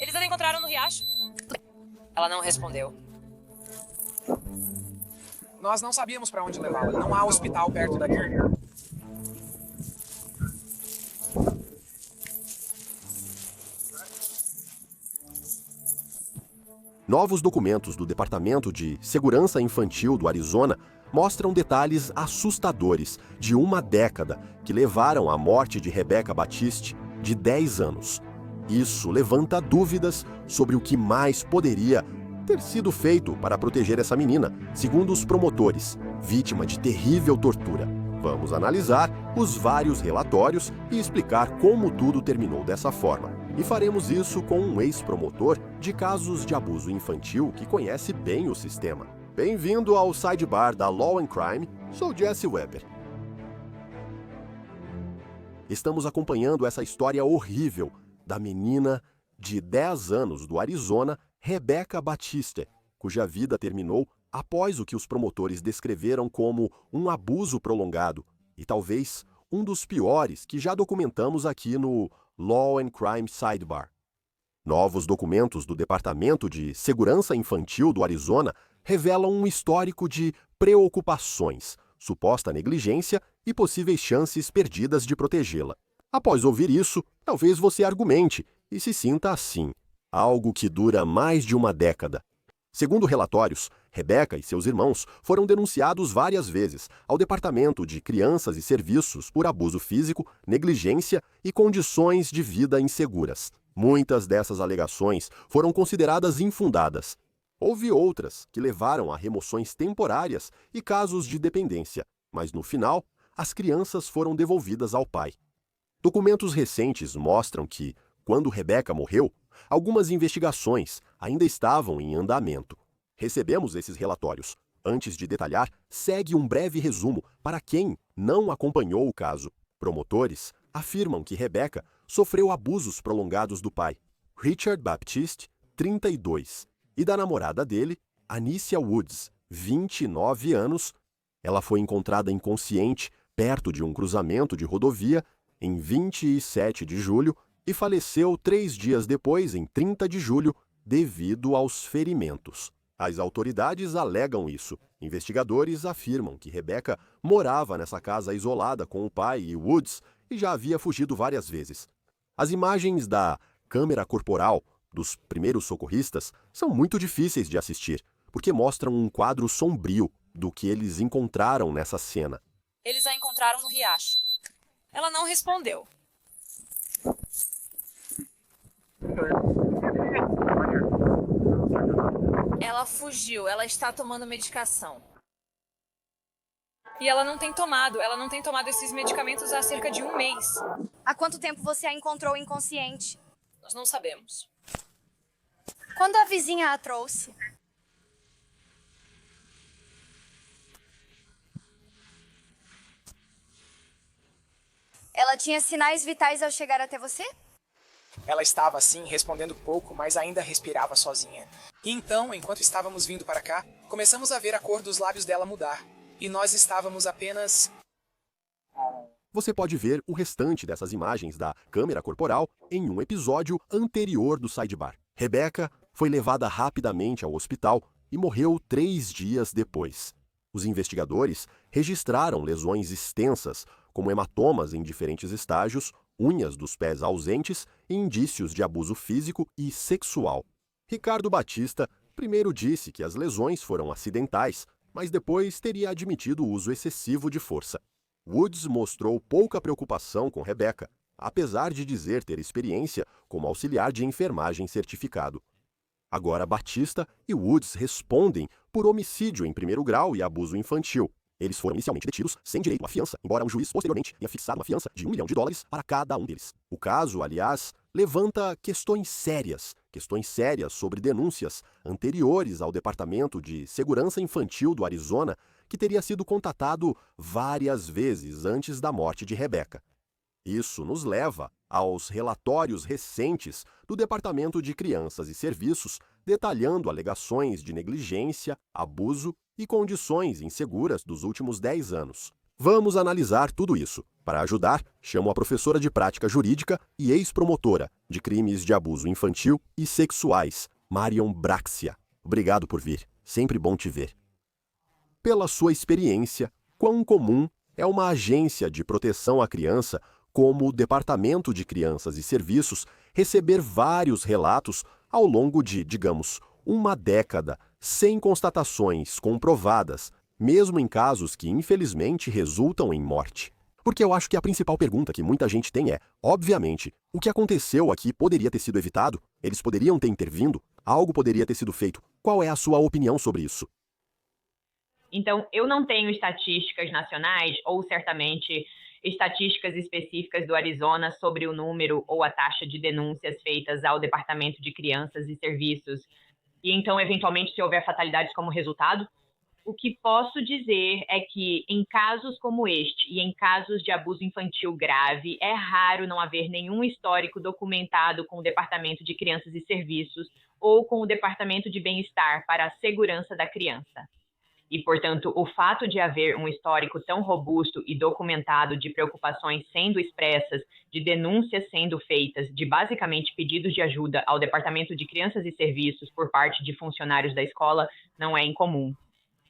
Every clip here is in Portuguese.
Eles a encontraram no riacho? Ela não respondeu. Nós não sabíamos para onde levá-la. Não há hospital perto daqui. Novos documentos do Departamento de Segurança Infantil do Arizona mostram detalhes assustadores de uma década que levaram à morte de Rebecca Batiste, de 10 anos. Isso levanta dúvidas sobre o que mais poderia ter sido feito para proteger essa menina, segundo os promotores, vítima de terrível tortura. Vamos analisar os vários relatórios e explicar como tudo terminou dessa forma. E faremos isso com um ex-promotor de casos de abuso infantil que conhece bem o sistema. Bem-vindo ao Sidebar da Law and Crime, sou Jesse Weber. Estamos acompanhando essa história horrível da menina de 10 anos do Arizona, Rebecca Batiste, cuja vida terminou após o que os promotores descreveram como um abuso prolongado e talvez um dos piores que já documentamos aqui no Law and Crime Sidebar. Novos documentos do Departamento de Segurança Infantil do Arizona revelam um histórico de preocupações, suposta negligência e possíveis chances perdidas de protegê-la. Após ouvir isso, talvez você argumente e se sinta assim, algo que dura mais de uma década. Segundo relatórios, Rebecca e seus irmãos foram denunciados várias vezes ao Departamento de Crianças e Serviços por abuso físico, negligência e condições de vida inseguras. Muitas dessas alegações foram consideradas infundadas. Houve outras que levaram a remoções temporárias e casos de dependência, mas no final, as crianças foram devolvidas ao pai. Documentos recentes mostram que, quando Rebecca morreu, algumas investigações ainda estavam em andamento. Recebemos esses relatórios. Antes de detalhar, segue um breve resumo para quem não acompanhou o caso. Promotores afirmam que Rebecca sofreu abusos prolongados do pai, Richard Baptiste, 32, e da namorada dele, Anisha Woods, 29 anos. Ela foi encontrada inconsciente perto de um cruzamento de rodovia em 27 de julho e faleceu 3 dias depois, em 30 de julho, devido aos ferimentos. As autoridades alegam isso. Investigadores afirmam que Rebecca morava nessa casa isolada com o pai e Woods e já havia fugido várias vezes. As imagens da câmera corporal dos primeiros socorristas são muito difíceis de assistir, porque mostram um quadro sombrio do que eles encontraram nessa cena. Eles a encontraram no riacho. Ela não respondeu. Ela fugiu, ela está tomando medicação. E ela não tem tomado esses medicamentos há cerca de 1 mês. Há quanto tempo você a encontrou inconsciente? Nós não sabemos. Quando a vizinha a trouxe? Ela tinha sinais vitais ao chegar até você? Ela estava assim, respondendo pouco, mas ainda respirava sozinha. E então, enquanto estávamos vindo para cá, começamos a ver a cor dos lábios dela mudar. E nós estávamos apenas... Você pode ver o restante dessas imagens da câmera corporal em um episódio anterior do Sidebar. Rebecca foi levada rapidamente ao hospital e morreu 3 dias depois. Os investigadores registraram lesões extensas, como hematomas em diferentes estágios, unhas dos pés ausentes e indícios de abuso físico e sexual. Ricardo Batista primeiro disse que as lesões foram acidentais, mas depois teria admitido o uso excessivo de força. Woods mostrou pouca preocupação com Rebecca, apesar de dizer ter experiência como auxiliar de enfermagem certificado. Agora Batista e Woods respondem por homicídio em primeiro grau e abuso infantil. Eles foram inicialmente detidos sem direito à fiança, embora um juiz posteriormente tenha fixado uma fiança de $1 milhão para cada um deles. O caso, aliás, levanta questões sérias sobre denúncias anteriores ao Departamento de Segurança Infantil do Arizona, que teria sido contatado várias vezes antes da morte de Rebecca. Isso nos leva aos relatórios recentes do Departamento de Crianças e Serviços, detalhando alegações de negligência, abuso e condições inseguras dos últimos 10 anos. Vamos analisar tudo isso. Para ajudar, chamo a professora de prática jurídica e ex-promotora de crimes de abuso infantil e sexuais, Marion Braxia. Obrigado por vir. Sempre bom te ver. Pela sua experiência, quão comum é uma agência de proteção à criança, como o Departamento de Crianças e Serviços, receber vários relatos ao longo de, digamos, uma década, sem constatações comprovadas, mesmo em casos que infelizmente resultam em morte? Porque eu acho que a principal pergunta que muita gente tem é, obviamente, o que aconteceu aqui poderia ter sido evitado? Eles poderiam ter intervindo? Algo poderia ter sido feito? Qual é a sua opinião sobre isso? Então, eu não tenho estatísticas nacionais ou certamente estatísticas específicas do Arizona sobre o número ou a taxa de denúncias feitas ao Departamento de Crianças e Serviços. E então, eventualmente, se houver fatalidades como resultado, o que posso dizer é que em casos como este e em casos de abuso infantil grave, é raro não haver nenhum histórico documentado com o Departamento de Crianças e Serviços ou com o Departamento de Bem-Estar para a Segurança da Criança. E, portanto, o fato de haver um histórico tão robusto e documentado de preocupações sendo expressas, de denúncias sendo feitas, de basicamente pedidos de ajuda ao Departamento de Crianças e Serviços por parte de funcionários da escola, não é incomum.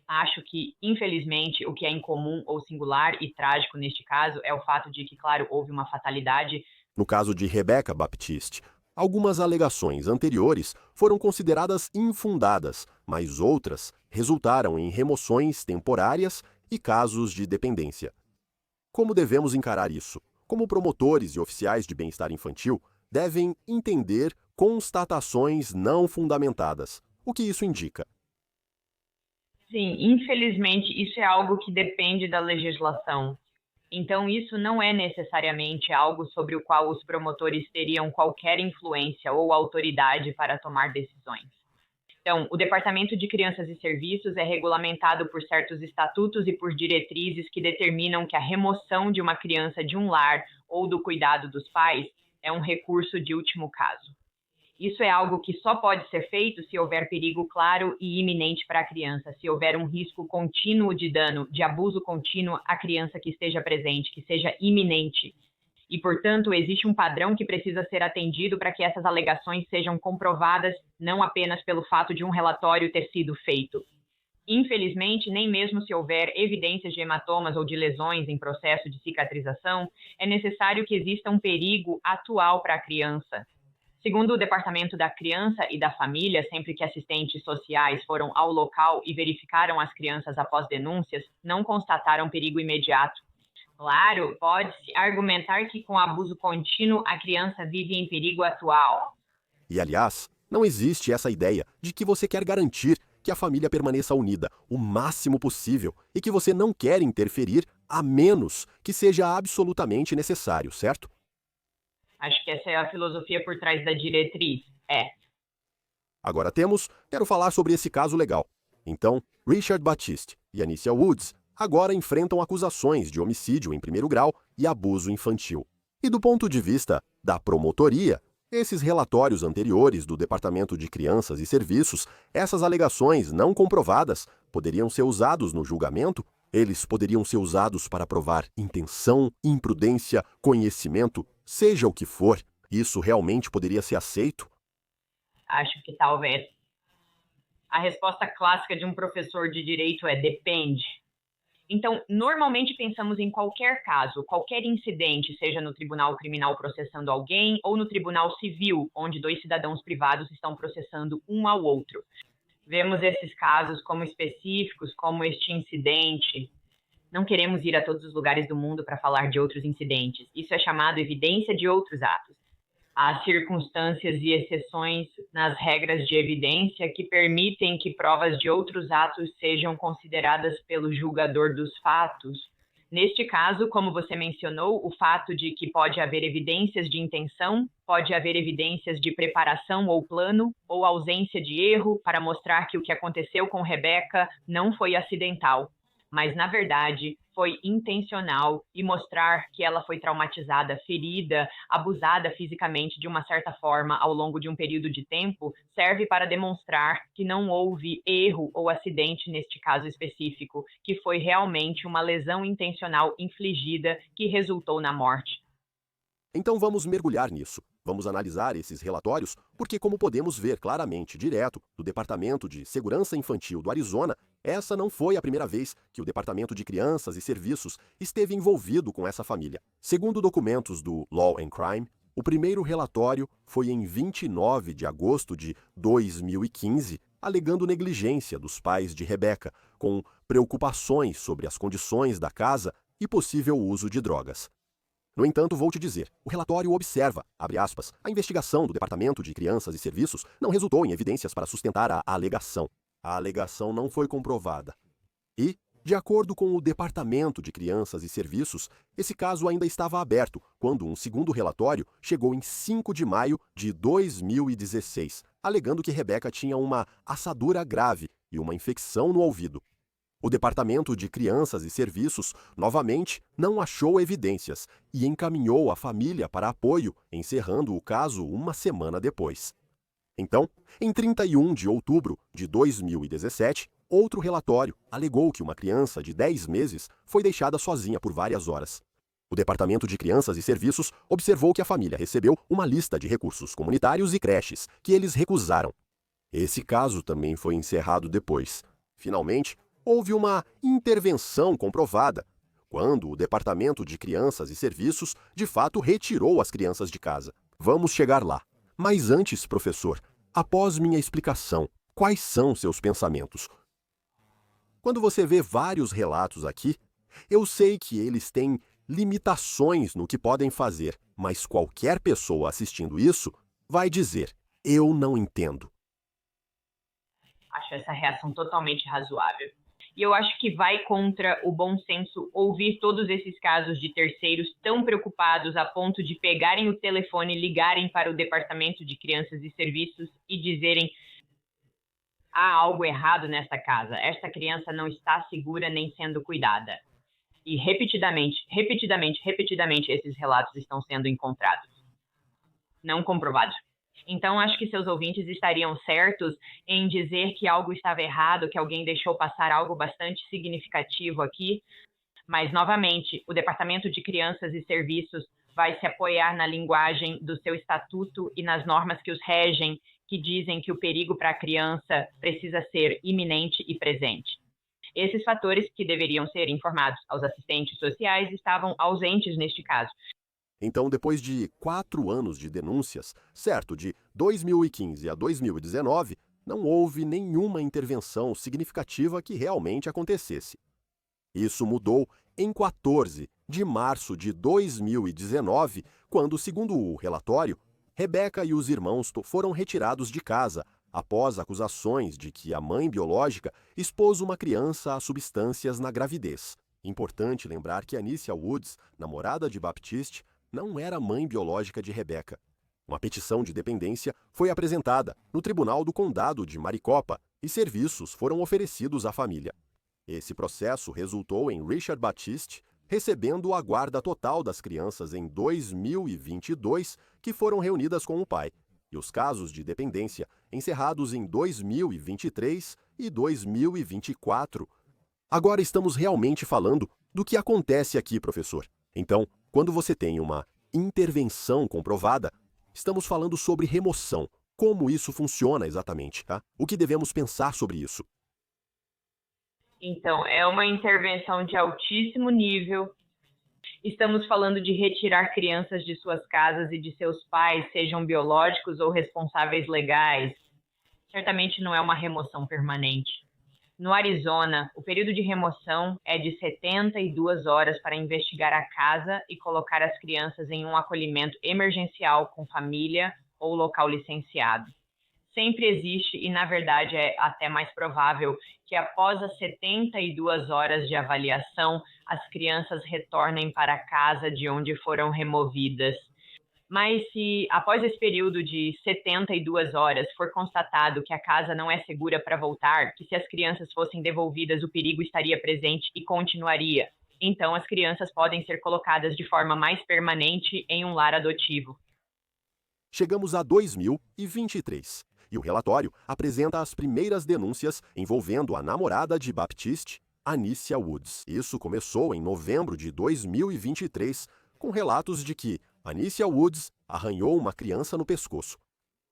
Acho que, infelizmente, o que é incomum ou singular e trágico neste caso é o fato de que, claro, houve uma fatalidade. No caso de Rebecca Baptiste, algumas alegações anteriores foram consideradas infundadas, mas outras resultaram em remoções temporárias e casos de dependência. Como devemos encarar isso? Como promotores e oficiais de bem-estar infantil devem entender constatações não fundamentadas. O que isso indica? Sim, infelizmente, isso é algo que depende da legislação. Então, isso não é necessariamente algo sobre o qual os promotores teriam qualquer influência ou autoridade para tomar decisões. Então, o Departamento de Crianças e Serviços é regulamentado por certos estatutos e por diretrizes que determinam que a remoção de uma criança de um lar ou do cuidado dos pais é um recurso de último caso. Isso é algo que só pode ser feito se houver perigo claro e iminente para a criança, se houver um risco contínuo de dano, de abuso contínuo à criança que esteja presente, que seja iminente. E, portanto, existe um padrão que precisa ser atendido para que essas alegações sejam comprovadas, não apenas pelo fato de um relatório ter sido feito. Infelizmente, nem mesmo se houver evidências de hematomas ou de lesões em processo de cicatrização, é necessário que exista um perigo atual para a criança. Segundo o Departamento da Criança e da Família, sempre que assistentes sociais foram ao local e verificaram as crianças após denúncias, não constataram perigo imediato. Claro, pode-se argumentar que com abuso contínuo a criança vive em perigo atual. E, aliás, não existe essa ideia de que você quer garantir que a família permaneça unida o máximo possível e que você não quer interferir a menos que seja absolutamente necessário, certo? Acho que essa é a filosofia por trás da diretriz. Agora quero falar sobre esse caso legal. Então, Richard Batiste e Anicia Woods agora enfrentam acusações de homicídio em primeiro grau e abuso infantil. E do ponto de vista da promotoria, esses relatórios anteriores do Departamento de Crianças e Serviços, essas alegações não comprovadas, poderiam ser usados no julgamento? Eles poderiam ser usados para provar intenção, imprudência, conhecimento, seja o que for. Isso realmente poderia ser aceito? Acho que talvez. A resposta clássica de um professor de direito é depende. Então, normalmente pensamos em qualquer caso, qualquer incidente, seja no tribunal criminal processando alguém ou no tribunal civil, onde dois cidadãos privados estão processando um ao outro. Vemos esses casos como específicos, como este incidente. Não queremos ir a todos os lugares do mundo para falar de outros incidentes. Isso é chamado evidência de outros atos. Há circunstâncias e exceções nas regras de evidência que permitem que provas de outros atos sejam consideradas pelo julgador dos fatos. Neste caso, como você mencionou, o fato de que pode haver evidências de intenção, pode haver evidências de preparação ou plano, ou ausência de erro para mostrar que o que aconteceu com Rebecca não foi acidental, mas na verdade foi intencional e mostrar que ela foi traumatizada, ferida, abusada fisicamente de uma certa forma ao longo de um período de tempo, serve para demonstrar que não houve erro ou acidente neste caso específico, que foi realmente uma lesão intencional infligida que resultou na morte. Então vamos mergulhar nisso. Vamos analisar esses relatórios porque, como podemos ver claramente direto do Departamento de Segurança Infantil do Arizona, essa não foi a primeira vez que o Departamento de Crianças e Serviços esteve envolvido com essa família. Segundo documentos do Law and Crime, o primeiro relatório foi em 29 de agosto de 2015, alegando negligência dos pais de Rebecca, com preocupações sobre as condições da casa e possível uso de drogas. No entanto, vou te dizer, o relatório observa, abre aspas, a investigação do Departamento de Crianças e Serviços não resultou em evidências para sustentar a alegação. A alegação não foi comprovada. E, de acordo com o Departamento de Crianças e Serviços, esse caso ainda estava aberto quando um segundo relatório chegou em 5 de maio de 2016, alegando que Rebecca tinha uma assadura grave e uma infecção no ouvido. O Departamento de Crianças e Serviços, novamente, não achou evidências e encaminhou a família para apoio, encerrando o caso uma semana depois. Então, em 31 de outubro de 2017, outro relatório alegou que uma criança de 10 meses foi deixada sozinha por várias horas. O Departamento de Crianças e Serviços observou que a família recebeu uma lista de recursos comunitários e creches, que eles recusaram. Esse caso também foi encerrado depois. Finalmente, houve uma intervenção comprovada, quando o Departamento de Crianças e Serviços de fato retirou as crianças de casa. Vamos chegar lá. Mas antes, professor, após minha explicação, quais são seus pensamentos? Quando você vê vários relatos aqui, eu sei que eles têm limitações no que podem fazer, mas qualquer pessoa assistindo isso vai dizer: eu não entendo. Acho essa reação totalmente razoável. E eu acho que vai contra o bom senso ouvir todos esses casos de terceiros tão preocupados a ponto de pegarem o telefone, ligarem para o Departamento de Crianças e Serviços e dizerem: há algo errado nessa casa, esta criança não está segura nem sendo cuidada. E repetidamente esses relatos estão sendo encontrados, não comprovados. Então, acho que seus ouvintes estariam certos em dizer que algo estava errado, que alguém deixou passar algo bastante significativo aqui. Mas, novamente, o Departamento de Crianças e Serviços vai se apoiar na linguagem do seu estatuto e nas normas que os regem, que dizem que o perigo para a criança precisa ser iminente e presente. Esses fatores que deveriam ser informados aos assistentes sociais estavam ausentes neste caso. Então, depois de 4 anos de denúncias, certo, de 2015 a 2019, não houve nenhuma intervenção significativa que realmente acontecesse. Isso mudou em 14 de março de 2019, quando, segundo o relatório, Rebecca e os irmãos foram retirados de casa após acusações de que a mãe biológica expôs uma criança a substâncias na gravidez. Importante lembrar que Anícia Woods, namorada de Baptiste, não era mãe biológica de Rebecca. Uma petição de dependência foi apresentada no Tribunal do Condado de Maricopa e serviços foram oferecidos à família. Esse processo resultou em Richard Baptiste recebendo a guarda total das crianças em 2022, que foram reunidas com o pai, e os casos de dependência encerrados em 2023 e 2024. Agora estamos realmente falando do que acontece aqui, professor. Então, quando você tem uma intervenção comprovada, estamos falando sobre remoção. Como isso funciona exatamente, tá? O que devemos pensar sobre isso? Então, é uma intervenção de altíssimo nível. Estamos falando de retirar crianças de suas casas e de seus pais, sejam biológicos ou responsáveis legais. Certamente não é uma remoção permanente. No Arizona, o período de remoção é de 72 horas para investigar a casa e colocar as crianças em um acolhimento emergencial com família ou local licenciado. Sempre existe, e na verdade é até mais provável, que após as 72 horas de avaliação, as crianças retornem para a casa de onde foram removidas. Mas se, após esse período de 72 horas, for constatado que a casa não é segura para voltar, que se as crianças fossem devolvidas, o perigo estaria presente e continuaria, então as crianças podem ser colocadas de forma mais permanente em um lar adotivo. Chegamos a 2023 e o relatório apresenta as primeiras denúncias envolvendo a namorada de Baptiste, Anícia Woods. Isso começou em novembro de 2023, com relatos de que Anícia Woods arranhou uma criança no pescoço.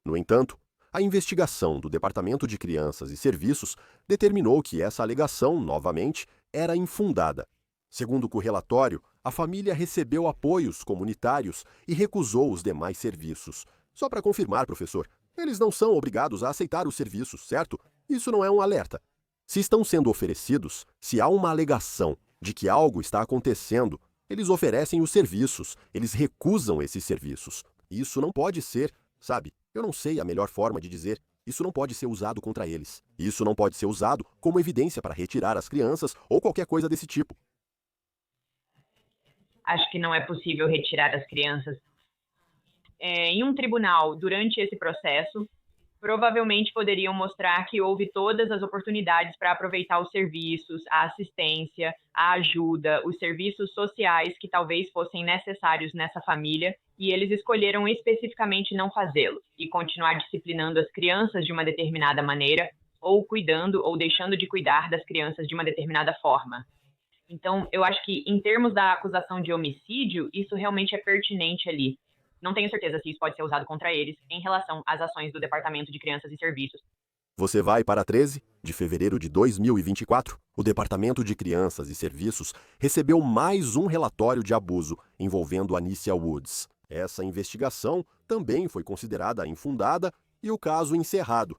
No entanto, a investigação do Departamento de Crianças e Serviços determinou que essa alegação, novamente, era infundada. Segundo o relatório, a família recebeu apoios comunitários e recusou os demais serviços. Só para confirmar, professor, eles não são obrigados a aceitar os serviços, certo? Isso não é um alerta. Se estão sendo oferecidos, se há uma alegação de que algo está acontecendo, eles oferecem os serviços, eles recusam esses serviços. Isso não pode ser, sabe, eu não sei a melhor forma de dizer, isso não pode ser usado contra eles. Isso não pode ser usado como evidência para retirar as crianças ou qualquer coisa desse tipo. Acho que não é possível retirar as crianças. Em um tribunal, durante esse processo, provavelmente poderiam mostrar que houve todas as oportunidades para aproveitar os serviços, a assistência, a ajuda, os serviços sociais que talvez fossem necessários nessa família, e eles escolheram especificamente não fazê-lo e continuar disciplinando as crianças de uma determinada maneira, ou cuidando ou deixando de cuidar das crianças de uma determinada forma. Então, eu acho que, em termos da acusação de homicídio, isso realmente é pertinente ali. Não tenho certeza se isso pode ser usado contra eles em relação às ações do Departamento de Crianças e Serviços. Você vai para 13 de fevereiro de 2024. O Departamento de Crianças e Serviços recebeu mais um relatório de abuso envolvendo Anícia Woods. Essa investigação também foi considerada infundada e o caso encerrado.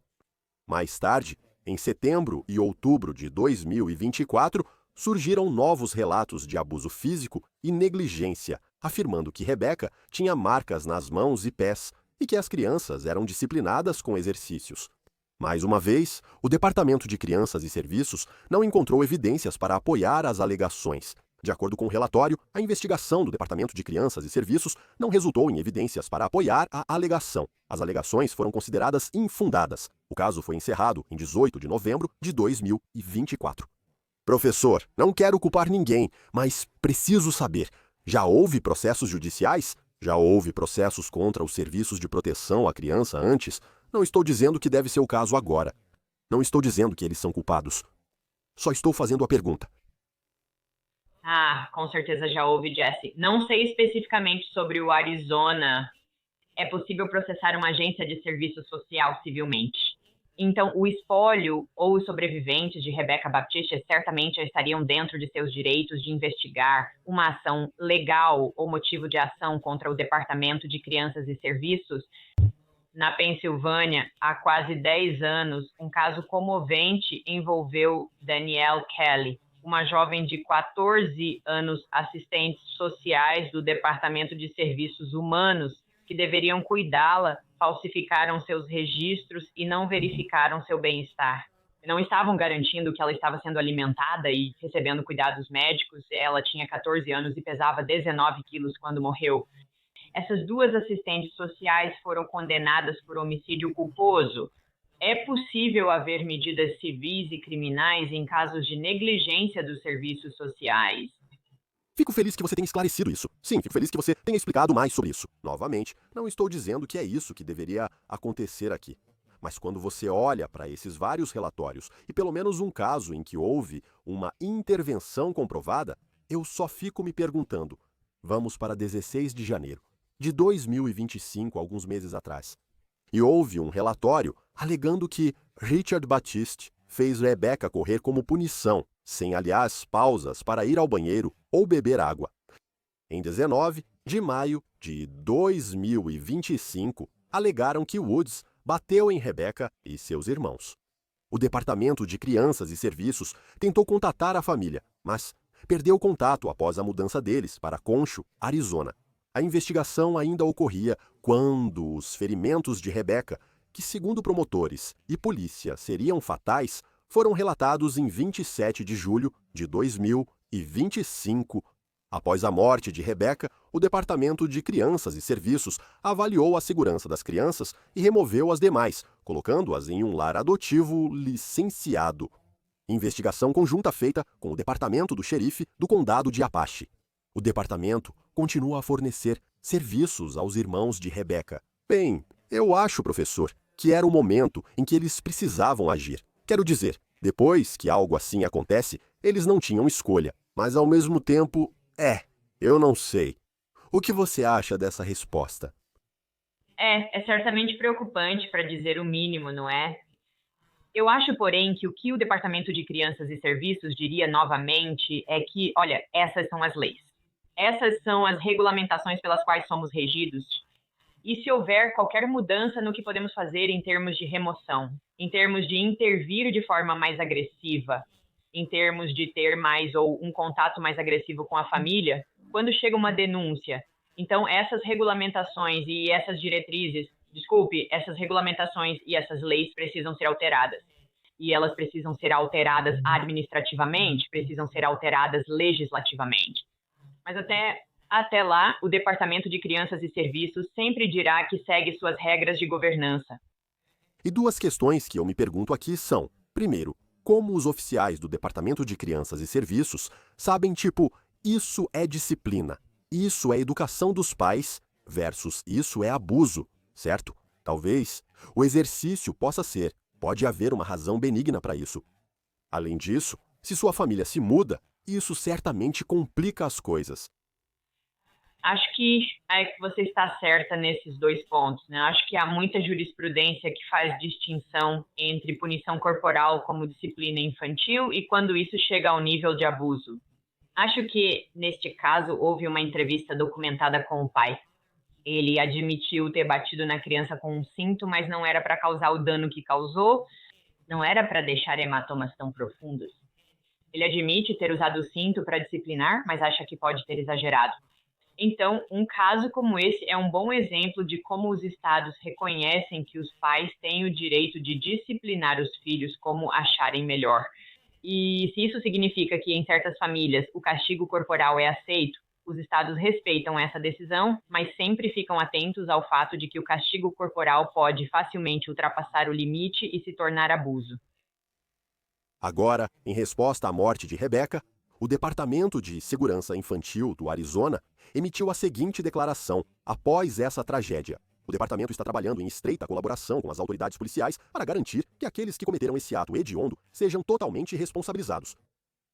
Mais tarde, em setembro e outubro de 2024, surgiram novos relatos de abuso físico e negligência, afirmando que Rebeca tinha marcas nas mãos e pés e que as crianças eram disciplinadas com exercícios. Mais uma vez, o Departamento de Crianças e Serviços não encontrou evidências para apoiar as alegações. De acordo com o relatório, a investigação do Departamento de Crianças e Serviços não resultou em evidências para apoiar a alegação. As alegações foram consideradas infundadas. O caso foi encerrado em 18 de novembro de 2024. Professor, não quero culpar ninguém, mas preciso saber. Já houve processos judiciais? Já houve processos contra os serviços de proteção à criança antes? Não estou dizendo que deve ser o caso agora. Não estou dizendo que eles são culpados. Só estou fazendo a pergunta. Com certeza já houve, Jesse. Não sei especificamente sobre o Arizona. É possível processar uma agência de serviço social civilmente. Então, o espólio ou os sobreviventes de Rebecca Baptiste certamente já estariam dentro de seus direitos de investigar uma ação legal ou motivo de ação contra o Departamento de Crianças e Serviços. Na Pensilvânia, há quase 10 anos, um caso comovente envolveu Danielle Kelly, uma jovem de 14 anos, assistentes sociais do Departamento de Serviços Humanos, que deveriam cuidá-la, falsificaram seus registros e não verificaram seu bem-estar. Não estavam garantindo que ela estava sendo alimentada e recebendo cuidados médicos. Ela tinha 14 anos e pesava 19 quilos quando morreu. Essas duas assistentes sociais foram condenadas por homicídio culposo. É possível haver medidas civis e criminais em casos de negligência dos serviços sociais. Fico feliz que você tenha esclarecido isso. Sim, fico feliz que você tenha explicado mais sobre isso. Novamente, não estou dizendo que é isso que deveria acontecer aqui. Mas quando você olha para esses vários relatórios e pelo menos um caso em que houve uma intervenção comprovada, eu só fico me perguntando. Vamos para 16 de janeiro de 2025, alguns meses atrás. E houve um relatório alegando que Richard Baptiste fez Rebecca correr como punição, sem aliás pausas para ir ao banheiro ou beber água. Em 19 de maio de 2025, alegaram que Woods bateu em Rebecca e seus irmãos. O Departamento de Crianças e Serviços tentou contatar a família, mas perdeu contato após a mudança deles para Concho, Arizona. A investigação ainda ocorria quando os ferimentos de Rebecca, que segundo promotores e polícia seriam fatais, foram relatados em 27 de julho de 2025 Após a morte de Rebeca, o Departamento de Crianças e Serviços avaliou a segurança das crianças e removeu as demais, colocando-as em um lar adotivo licenciado. Investigação conjunta feita com o Departamento do Xerife do Condado de Apache. O departamento continua a fornecer serviços aos irmãos de Rebeca. Bem, eu acho, professor, que era o momento em que eles precisavam agir. Quero dizer, depois que algo assim acontece, eles não tinham escolha. Mas ao mesmo tempo, eu não sei. O que você acha dessa resposta? É certamente preocupante, para dizer o mínimo, não é? Eu acho, porém, que o que o Departamento de Crianças e Serviços diria novamente é que, olha, essas são as leis. Essas são as regulamentações pelas quais somos regidos. E se houver qualquer mudança no que podemos fazer em termos de remoção, em termos de intervir de forma mais agressiva, em termos de ter mais ou um contato mais agressivo com a família, quando chega uma denúncia, então essas regulamentações e essas diretrizes, essas regulamentações e essas leis precisam ser alteradas. E elas precisam ser alteradas administrativamente, precisam ser alteradas legislativamente. Mas até lá, o Departamento de Crianças e Serviços sempre dirá que segue suas regras de governança. E duas questões que eu me pergunto aqui são, primeiro, como os oficiais do Departamento de Crianças e Serviços sabem, isso é disciplina, isso é educação dos pais versus isso é abuso, certo? Talvez o exercício pode haver uma razão benigna para isso. Além disso, se sua família se muda, isso certamente complica as coisas. Acho que você está certa nesses dois pontos, né? Acho que há muita jurisprudência que faz distinção entre punição corporal como disciplina infantil e quando isso chega ao nível de abuso. Acho que, neste caso, houve uma entrevista documentada com o pai. Ele admitiu ter batido na criança com um cinto, mas não era para causar o dano que causou, não era para deixar hematomas tão profundos. Ele admite ter usado o cinto para disciplinar, mas acha que pode ter exagerado. Então, um caso como esse é um bom exemplo de como os estados reconhecem que os pais têm o direito de disciplinar os filhos como acharem melhor. E se isso significa que em certas famílias o castigo corporal é aceito, os estados respeitam essa decisão, mas sempre ficam atentos ao fato de que o castigo corporal pode facilmente ultrapassar o limite e se tornar abuso. Agora, em resposta à morte de Rebeca, o Departamento de Segurança Infantil do Arizona emitiu a seguinte declaração após essa tragédia. O departamento está trabalhando em estreita colaboração com as autoridades policiais para garantir que aqueles que cometeram esse ato hediondo sejam totalmente responsabilizados.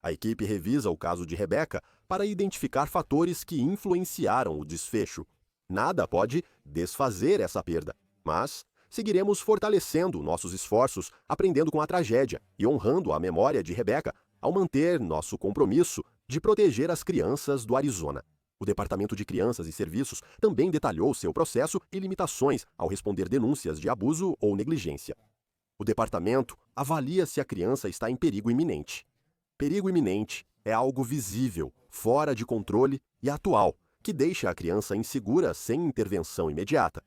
A equipe revisa o caso de Rebeca para identificar fatores que influenciaram o desfecho. Nada pode desfazer essa perda, mas seguiremos fortalecendo nossos esforços, aprendendo com a tragédia e honrando a memória de Rebeca ao manter nosso compromisso de proteger as crianças do Arizona. O Departamento de Crianças e Serviços também detalhou seu processo e limitações ao responder denúncias de abuso ou negligência. O departamento avalia se a criança está em perigo iminente. Perigo iminente é algo visível, fora de controle e atual, que deixa a criança insegura sem intervenção imediata.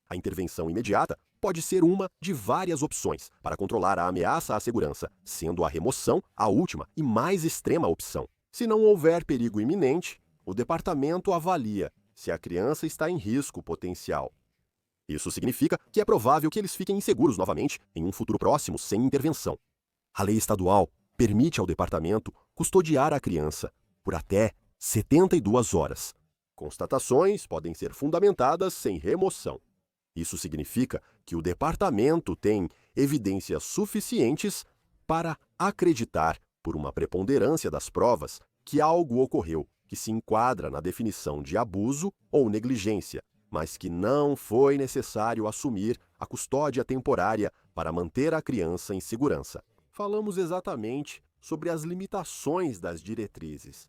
A intervenção imediata pode ser uma de várias opções para controlar a ameaça à segurança, sendo a remoção a última e mais extrema opção. Se não houver perigo iminente, o departamento avalia se a criança está em risco potencial. Isso significa que é provável que eles fiquem inseguros novamente em um futuro próximo sem intervenção. A lei estadual permite ao departamento custodiar a criança por até 72 horas. Constatações podem ser fundamentadas sem remoção. Isso significa que o departamento tem evidências suficientes para acreditar, por uma preponderância das provas, que algo ocorreu que se enquadra na definição de abuso ou negligência, mas que não foi necessário assumir a custódia temporária para manter a criança em segurança. Falamos exatamente sobre as limitações das diretrizes.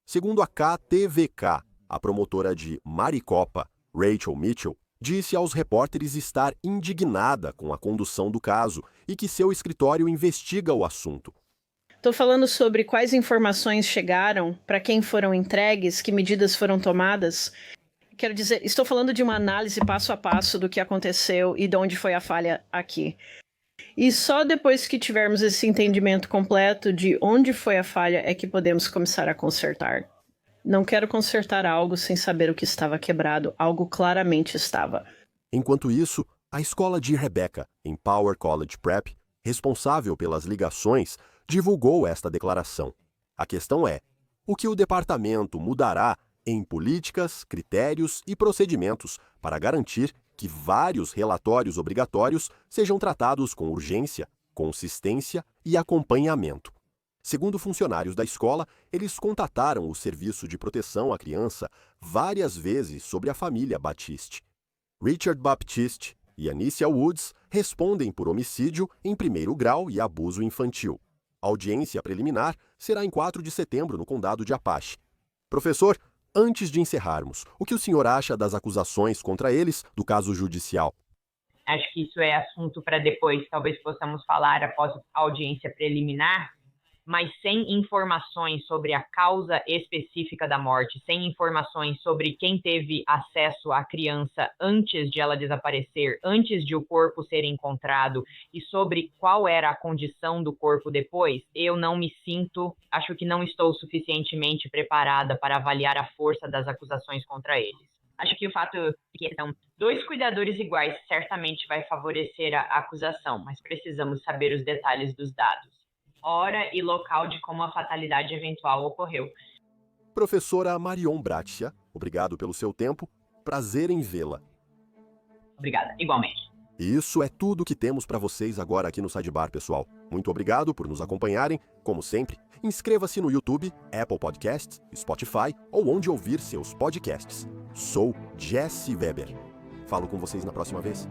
Segundo a KTVK, a promotora de Maricopa, Rachel Mitchell, disse aos repórteres estar indignada com a condução do caso e que seu escritório investiga o assunto. Estou falando sobre quais informações chegaram, para quem foram entregues, que medidas foram tomadas. Quero dizer, estou falando de uma análise passo a passo do que aconteceu e de onde foi a falha aqui. E só depois que tivermos esse entendimento completo de onde foi a falha é que podemos começar a consertar. Não quero consertar algo sem saber o que estava quebrado. Algo claramente estava. Enquanto isso, a escola de Rebecca, em Power College Prep, responsável pelas ligações, divulgou esta declaração. A questão é: o que o departamento mudará em políticas, critérios e procedimentos para garantir que vários relatórios obrigatórios sejam tratados com urgência, consistência e acompanhamento? Segundo funcionários da escola, eles contataram o Serviço de Proteção à Criança várias vezes sobre a família Batiste. Richard Baptiste e Anicia Woods respondem por homicídio em primeiro grau e abuso infantil. A audiência preliminar será em 4 de setembro no condado de Apache. Professor, antes de encerrarmos, o que o senhor acha das acusações contra eles do caso judicial? Acho que isso é assunto para depois, talvez possamos falar após a audiência preliminar, mas sem informações sobre a causa específica da morte, sem informações sobre quem teve acesso à criança antes de ela desaparecer, antes de o corpo ser encontrado, e sobre qual era a condição do corpo depois, eu não me sinto, acho que não estou suficientemente preparada para avaliar a força das acusações contra eles. Acho que o fato de que são 2 cuidadores iguais certamente vai favorecer a acusação, mas precisamos saber os detalhes dos dados. Hora e local de como a fatalidade eventual ocorreu. Professora Marion Bratia, obrigado pelo seu tempo. Prazer em vê-la. Obrigada, igualmente. Isso é tudo que temos para vocês agora aqui no Sidebar, pessoal. Muito obrigado por nos acompanharem. Como sempre, inscreva-se no YouTube, Apple Podcasts, Spotify ou onde ouvir seus podcasts. Sou Jesse Weber. Falo com vocês na próxima vez.